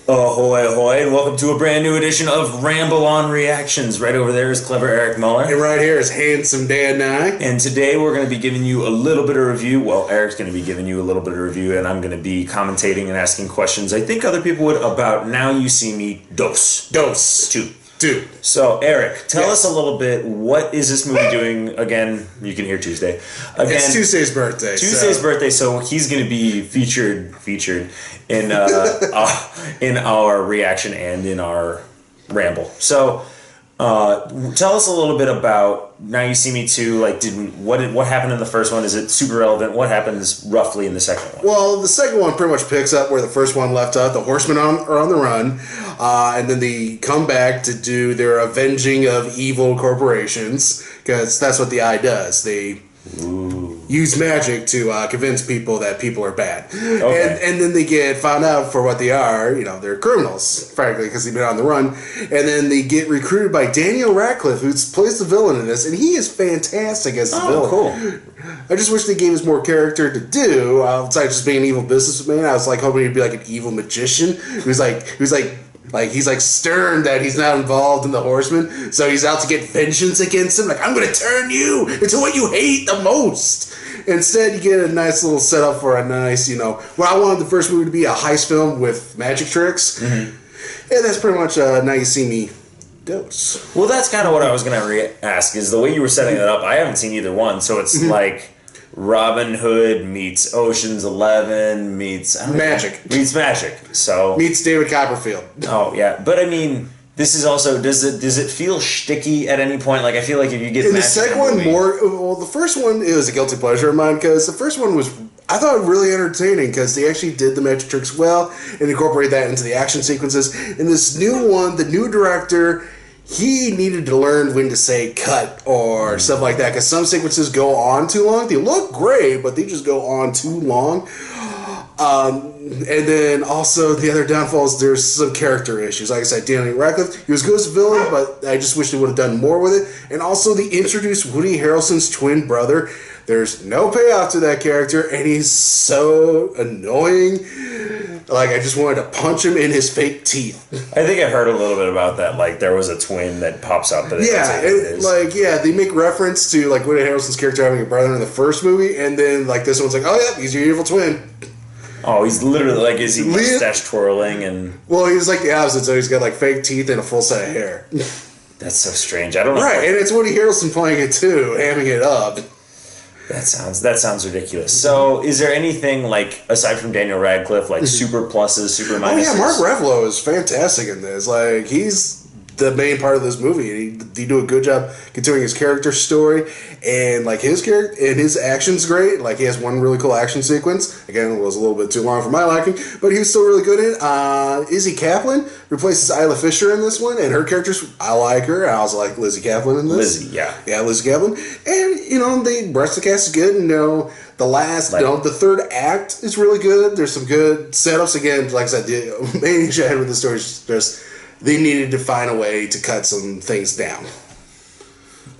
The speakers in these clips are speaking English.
Ahoy, ahoy, and welcome to a brand new edition of Ramble on Reactions. Right over there is clever Eric Muller. And right here is handsome Dan Nye. And today we're going to be giving you a little bit of review. Well, Eric's going to be giving you a little bit of review, and I'm going to be commentating and asking questions I think other people would about Now You See Me Dos. Two. So, Eric, tell us a little bit, what is this movie doing again? You can hear Tuesday. Again, it's Tuesday's birthday. Birthday, so he's going to be featured in in our reaction and in our ramble. So, tell us a little bit about Now You See Me 2. Like, what happened in the first one? Is it super relevant? What happens roughly in the second one? Well, the second one pretty much picks up where the first one left off. The horsemen are on the run, and then they come back to do their avenging of evil corporations, because that's what the eye does. They use magic to convince people that people are bad. Okay. And then they get found out for what they are. You know, they're criminals, frankly, because they've been on the run. And then they get recruited by Daniel Radcliffe, who plays the villain in this, and he is fantastic as the villain. Cool. I just wish they gave us more character to do outside just being an evil businessman. I was like hoping he'd be like an evil magician. He's like stern that he's not involved in the Horsemen, so he's out to get vengeance against him. Like, I'm going to turn you into what you hate the most. Instead, you get a nice little setup for a nice, what I wanted the first movie to be, a heist film with magic tricks. Mm-hmm. And that's pretty much Now You See Me Dos. Well, that's kind of what I was going to ask, is the way you were setting it up. I haven't seen either one, so it's like Robin Hood meets Ocean's 11 meets Magic. Meets Magic. So meets David Copperfield. Oh yeah, but I mean, this is also does it feel shticky at any point? Like, I feel like if you get in the second one the first one, it was a guilty pleasure of mine, because the first one was, I thought, really entertaining, because they actually did the magic tricks well and incorporated that into the action sequences. In this new one, the new director, he needed to learn when to say cut or stuff like that, because some sequences go on too long. They look great, but they just go on too long. And then also the other downfalls, there's some character issues. Like I said, Daniel Radcliffe, he was good as a villain, but I just wish they would have done more with it. And also they introduced Woody Harrelson's twin brother. There's no payoff to that character, and he's so annoying. Like, I just wanted to punch him in his fake teeth. I think I've heard a little bit about that. Like, there was a twin that pops up. But they make reference to, like, Woody Harrelson's character having a brother in the first movie, and then, like, this one's like, oh, yeah, he's your evil twin. Oh, he's literally, like, is he mustache twirling and... Well, he's like the opposite, so he's got, like, fake teeth and a full set of hair. That's so strange. I don't know. Right, and it's Woody Harrelson playing it, too, hamming it up. That sounds ridiculous. So, is there anything, like, aside from Daniel Radcliffe, like, super pluses, super minuses? Oh, yeah, Mark Ruffalo is fantastic in this. Like, he's the main part of this movie. He do a good job continuing his character story, and like his character and his action's great. Like, he has one really cool action sequence. Again, it was a little bit too long for my liking, but he was still really good in it. Izzy Kaplan replaces Isla Fisher in this one, and her character's, I like her. I also like Lizzie Kaplan in this. Lizzie, yeah, Lizzie Kaplan, and the rest of the cast is good. And the third act is really good. There's some good setups. Again, like I said, the main issue I had with the story is just they needed to find a way to cut some things down.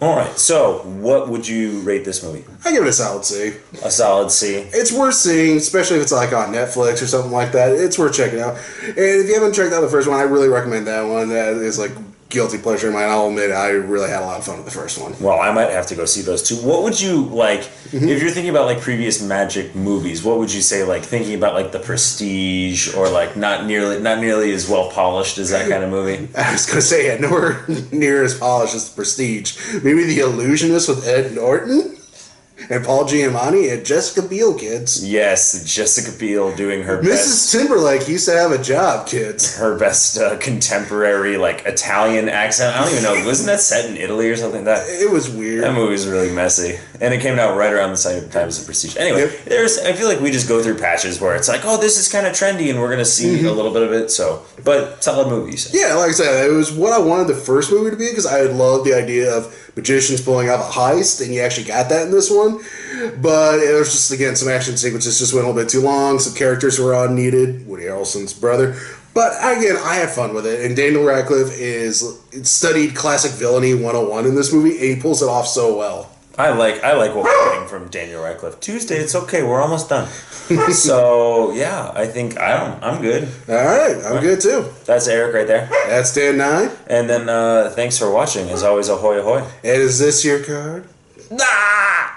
Alright, so what would you rate this movie? I give it a solid C. A solid C. It's worth seeing, especially if it's like on Netflix or something like that. It's worth checking out. And if you haven't checked out the first one, I really recommend that one. That is like guilty pleasure of mine. I'll admit I really had a lot of fun with the first one. Well, I might have to go see those too. What would you like, if you're thinking about like previous magic movies, what would you say, like thinking about like The Prestige, or like not nearly as well polished as that kind of movie? I was going to say, yeah, nowhere near as polished as The Prestige. Maybe The Illusionist with Ed Norton and Paul Giamatti and Jessica Biel, kids. Yes, Jessica Biel doing her Mrs. best. Timberlake used to have a job, kids. Her best contemporary, like, Italian accent. I don't even know. Wasn't that set in Italy or something? It was weird. That movie was really messy. And it came out right around the same time as The Prestige. Anyway, I feel like we just go through patches where it's like, oh, this is kind of trendy, and we're going to see a little bit of it. So, but solid movie, you said. Yeah, like I said, it was what I wanted the first movie to be, because I loved the idea of magicians pulling off a heist, and you actually got that in this one. But it was just, again, some action sequences just went a little bit too long. Some characters were unneeded. Woody Harrelson's brother. But again, I had fun with it. And Daniel Radcliffe studied classic villainy 101 in this movie, and he pulls it off so well. I like what we're getting from Daniel Radcliffe. Tuesday, it's okay. We're almost done. So yeah, I think I'm good. All right, I'm good too. That's Eric right there. That's Dan 9. And then thanks for watching. As always, ahoy ahoy. And is this your card? Nah!